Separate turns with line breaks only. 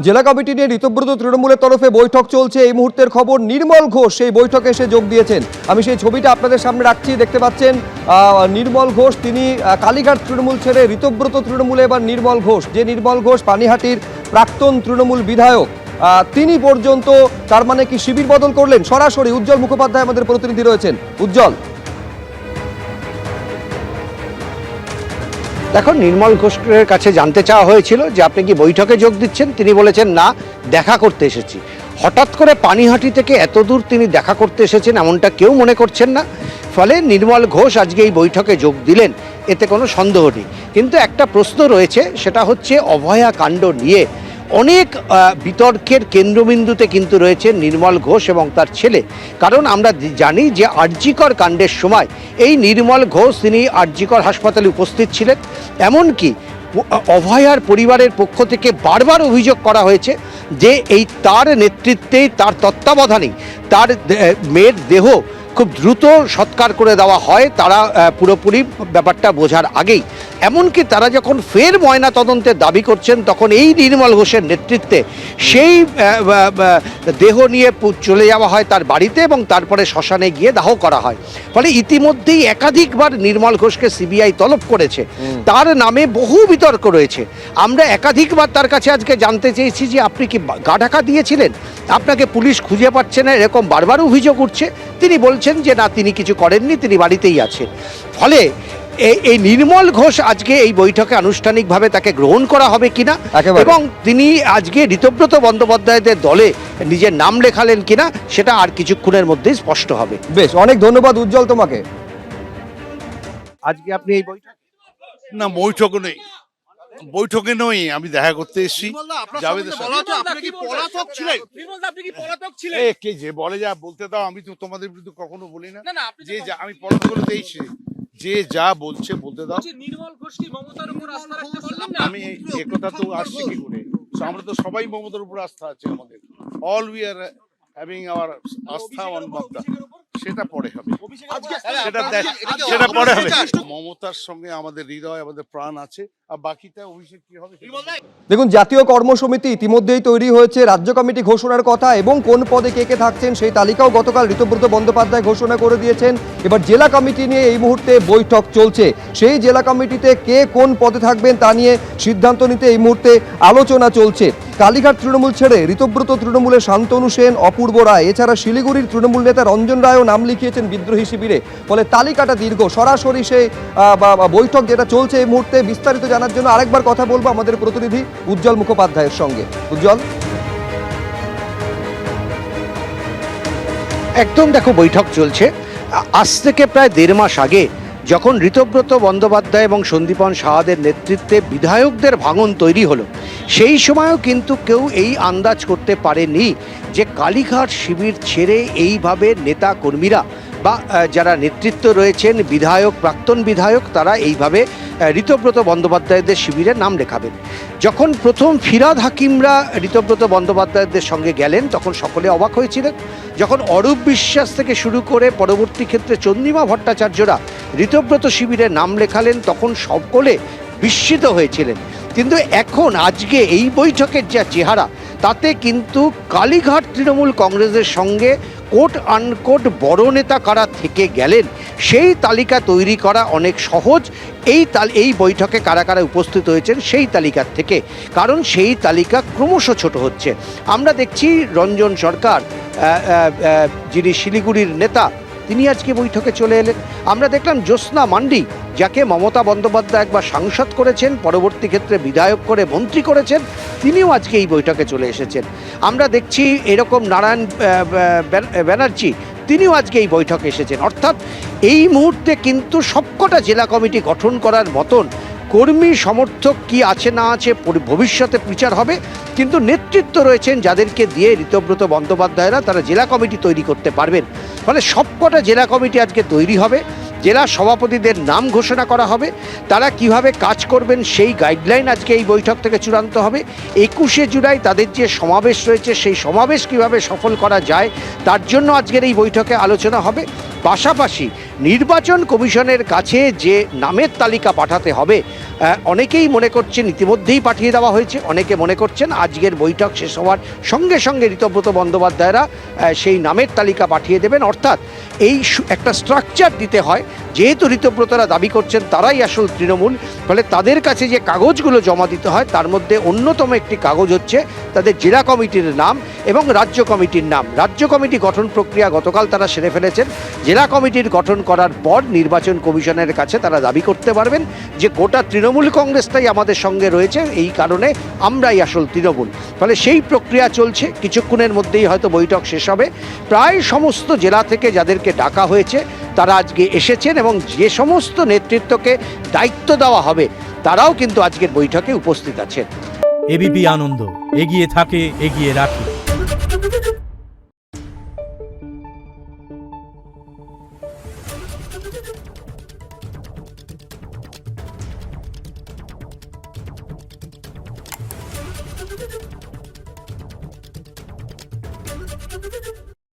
জেলা কমিটি নিয়ে ঋতব্রত তৃণমূলের তরফে বৈঠক চলছে। এই মুহূর্তের খবর, নির্মল ঘোষ সেই বৈঠকে এসে যোগ দিয়েছেন। আমি সেই ছবিটা আপনাদের সামনে রাখছি, দেখতে পাচ্ছেন নির্মল ঘোষ। তিনি কালীঘাট তৃণমূল ছেড়ে ঋতব্রত তৃণমূলে এবার নির্মল ঘোষ, যে নির্মল ঘোষ পানিহাটির প্রাক্তন তৃণমূল বিধায়ক, তিনি পর্যন্ত তার মানে কি শিবির বদল করলেন? সরাসরি উজ্জ্বল মুখোপাধ্যায় আমাদের প্রতিনিধি রয়েছেন। উজ্জ্বল,
দেখুন, নির্মল ঘোষের কাছে জানতে চাওয়া হয়েছিল যে আপনি কি বৈঠকে যোগ দিচ্ছেন। তিনি বলেছেন না, দেখা করতে এসেছি। হঠাৎ করে পানিহাটি থেকে এত দূর তিনি দেখা করতে এসেছেন এমনটা কেউ মনে করছেন না। ফলে নির্মল ঘোষ আজকে এই বৈঠকে যোগ দিলেন, এতে কোনো সন্দেহ নেই। কিন্তু একটা প্রশ্ন রয়েছে, সেটা হচ্ছে অভয়া কাণ্ড নিয়ে অনেক বিতর্কের কেন্দ্রবিন্দুতে কিন্তু রয়েছে নির্মল ঘোষ এবং তার ছেলে। কারণ আমরা জানি যে আরজিকর কাণ্ডের সময় এই নির্মল ঘোষ তিনি আরজিকর হাসপাতালে উপস্থিত ছিলেন। এমনকি অভয়ার পরিবারের পক্ষ থেকে বারবার অভিযোগ করা হয়েছে যে এই তার নেতৃত্বেই, তার তত্ত্বাবধানেই তার মেয়ের দেহ খুব দ্রুত সৎকার করে দেওয়া হয়, তারা পুরোপুরি ব্যাপারটা বোঝার আগেই। এমনকি তারা যখন ফের ময়না তদন্তের দাবি করছেন, তখন এই নির্মল ঘোষের নেতৃত্বে সেই দেহ নিয়ে চলে যাওয়া হয় তার বাড়িতে এবং তারপরে শ্মশানে গিয়ে দাহ করা হয়। ফলে ইতিমধ্যেই একাধিকবার নির্মল ঘোষকে সিবিআই তলব করেছে, তার নামে বহু বিতর্ক রয়েছে। আমরা একাধিকবার তার কাছে আজকে জানতে চেয়েছি যে আপনি কি গা ঢাকা দিয়েছিলেন, আপনাকে পুলিশ খুঁজে পাচ্ছে না, এরকম বারবার অভিযোগ উঠছে। তিনি বলছেন যে না, তিনি কিছু করেননি, তিনি বাড়িতেই আছেন। ফলে এই নির্মল ঘোষ আজকে এই বৈঠকে আনুষ্ঠানিকভাবে তাকে গ্রহণ করা হবে কিনা এবং তিনি আজকে ঋতব্রত বন্দ্যোপাধ্যায়দের দলে নিজের নাম লেখালেন কিনা, সেটা আর কিছুক্ষণের মধ্যেই স্পষ্ট হবে।
বেশ, অনেক ধন্যবাদ উজ্জ্বল তোমাকে।
আজকে আপনি এই বৈঠক
না, বৈঠকে নেই, বৈঠকে নই, আমি দেখা করতে এসেছি। কে যে বলে যা বলতে দাও, আমি তো তোমাদের বিরুদ্ধে কখনো বলি না। যে যা আমি পড়াশোনা করতে এসেছি, যে যা বলছে বলতে দাও। আমি একথা তো আসছি কি করে? আমরা তো সবাই মমতার উপর আস্থা আছে আমাদের। All we are having our আস্থা অন মমতা। সেটা পরে হবে, সেটা পরে হবে। মমতার সঙ্গে আমাদের হৃদয়, আমাদের প্রাণ আছে, আর বাকিটা অভিষেক কি হবে।
দেখুন, জাতীয় কর্মসমিতি ইতিমধ্যেই তৈরি হয়েছে, রাজ্য কমিটি ঘোষণার কথা এবং কোন পদে কে কে থাকছেন সেই তালিকাও গতকাল ঋতব্রত বন্দ্যোপাধ্যায় ঘোষণা করে দিয়েছেন। এবার জেলা কমিটি নিয়ে এই মুহূর্তে বৈঠক চলছে। সেই জেলা কমিটিতে কে কোন পদে থাকবেন তা নিয়ে সিদ্ধান্ত নিতে এই মুহূর্তে আলোচনা চলছে। কালীঘাট তৃণমূল ছেড়ে ঋতব্রত তৃণমূলের শান্তনু সেন, অপূর্ব রায়, এছাড়া শিলিগুড়ির তৃণমূল নেতা রঞ্জন রায়ও নাম লিখিয়েছেন বিদ্রোহী শিবিরে। ফলে তালিকাটা দীর্ঘ। সরাসরি সেই বৈঠক যেটা চলছে এই মুহূর্তে, বিস্তারিত জানার জন্য আরেকবার কথা বলবো আমাদের প্রতিনিধি উজ্জ্বল মুখোপাধ্যায়ের সঙ্গে। উজ্জ্বল,
একদম দেখো, বৈঠক চলছে। আজ থেকে প্রায় 1.5 মাস আগে যখন ঋতব্রত বন্দ্যোপাধ্যায় এবং সন্দীপন সাহাদের নেতৃত্বে বিধায়কদের ভাঙন তৈরি হলো, সেই সময়ও কিন্তু কেউ এই আন্দাজ করতে পারেনি যে কালীঘাট শিবির ছেড়ে এইভাবে নেতা কর্মীরা বা যারা নেতৃত্ব রয়েছেন, বিধায়ক, প্রাক্তন বিধায়ক, তারা এইভাবে ঋতব্রত বন্দ্যোপাধ্যায়দের শিবিরে নাম লেখাবেন। যখন প্রথম ফিরহাদ হাকিমরা ঋতব্রত বন্দ্যোপাধ্যায়দের সঙ্গে গেলেন, তখন সকলে অবাক হয়েছিলেন। যখন অরূপ বিশ্বাস থেকে শুরু করে পরবর্তী ক্ষেত্রে চন্দ্রিমা ভট্টাচার্যরা ঋতব্রত শিবিরে নাম লেখালেন, তখন সকলে বিস্মিত হয়েছিলেন। কিন্তু এখন আজকে এই বৈঠকের যা চেহারা, তাতে কিন্তু কালীঘাট তৃণমূল কংগ্রেসের সঙ্গে কোট আনকোট বড় নেতা কারা থেকে গেলেন সেই তালিকা তৈরি করা অনেক সহজ। এই বৈঠকে কারা কারা উপস্থিত হয়েছেন সেই তালিকার থেকে, কারণ সেই তালিকা ক্রমশ ছোট হচ্ছে। আমরা দেখছি রঞ্জন সরকার, যিনি শিলিগুড়ির নেতা, তিনি আজকে বৈঠকে চলে এলেন। আমরা দেখলাম জ্যোৎস্না মান্ডি, যাকে মমতা বন্দ্যোপাধ্যায় একবার সাংসদ করেছেন, পরবর্তী ক্ষেত্রে বিধায়ক করে মন্ত্রী করেছেন, তিনিও আজকে এই বৈঠকে চলে এসেছেন। আমরা দেখছি এরকম নারায়ণ ব্যানার্জি, তিনিও আজকে এই বৈঠকে এসেছেন। অর্থাৎ এই মুহূর্তে কিন্তু সবকটা জেলা কমিটি গঠন করার মতন কর্মী সমর্থক কি আছে না আছে ভবিষ্যতে বিচার হবে, কিন্তু নেতৃত্ব রয়েছেন যাদেরকে দিয়ে ঋতব্রত বন্দ্যোপাধ্যায়রা তারা জেলা কমিটি তৈরি করতে পারবেন। ফলে সবকটা জেলা কমিটি আজকে তৈরি হবে, জেলা সভাপতিদের নাম ঘোষণা করা হবে, তারা কিভাবে কাজ করবেন সেই গাইডলাইন আজকে এই বৈঠক থেকে চূড়ান্ত হবে। 21শে জুলাই তাদের যে সমাবেশ রয়েছে, সেই সমাবেশ কিভাবে সফল করা যায় তার জন্য আজকের এই বৈঠকে আলোচনা হবে। পাশাপাশি নির্বাচন কমিশনের কাছে যে নামের তালিকা পাঠাতে হবে অনেকেই মনে করছেন ইতিমধ্যেই পাঠিয়ে দেওয়া হয়েছে, অনেকে মনে করছেন আজকের বৈঠক শেষ হওয়ার সঙ্গে সঙ্গে ঋতব্রত বন্দ্যোপাধ্যায়রা সেই নামের তালিকা পাঠিয়ে দেবেন। অর্থাৎ এই একটা স্ট্রাকচার দিতে হয়, যেহেতু ঋতব্রতরা দাবি করছেন তারাই আসল তৃণমূল, ফলে তাদের কাছে যে কাগজগুলো জমা দিতে হয় তার মধ্যে অন্যতম একটি কাগজ হচ্ছে তাদের জেলা কমিটির নাম এবং রাজ্য কমিটির নাম। রাজ্য কমিটি গঠন প্রক্রিয়া গতকাল তারা সেরে ফেলেছেন। জেলা কমিটির গঠন করার পর নির্বাচন কমিশনের কাছে তারা দাবি করতে পারবেন যে গোটা তৃণমূল কংগ্রেসটাই আমাদের সঙ্গে রয়েছে, এই কারণে আমরাই আসল তৃণমূল। ফলে সেই প্রক্রিয়া চলছে, কিছুক্ষণের মধ্যেই হয়তো বৈঠক শেষ হবে। প্রায় সমস্ত জেলা থেকে যাদেরকে ডাকা হয়েছে তারা আজকে এসেছেন এবং যে সমস্ত নেতৃত্বকে দায়িত্ব দেওয়া হবে তারাও কিন্তু আজকের বৈঠকে উপস্থিত আছেন।
এবিপি আনন্দ, এগিয়ে থাকে, এগিয়ে রাখে।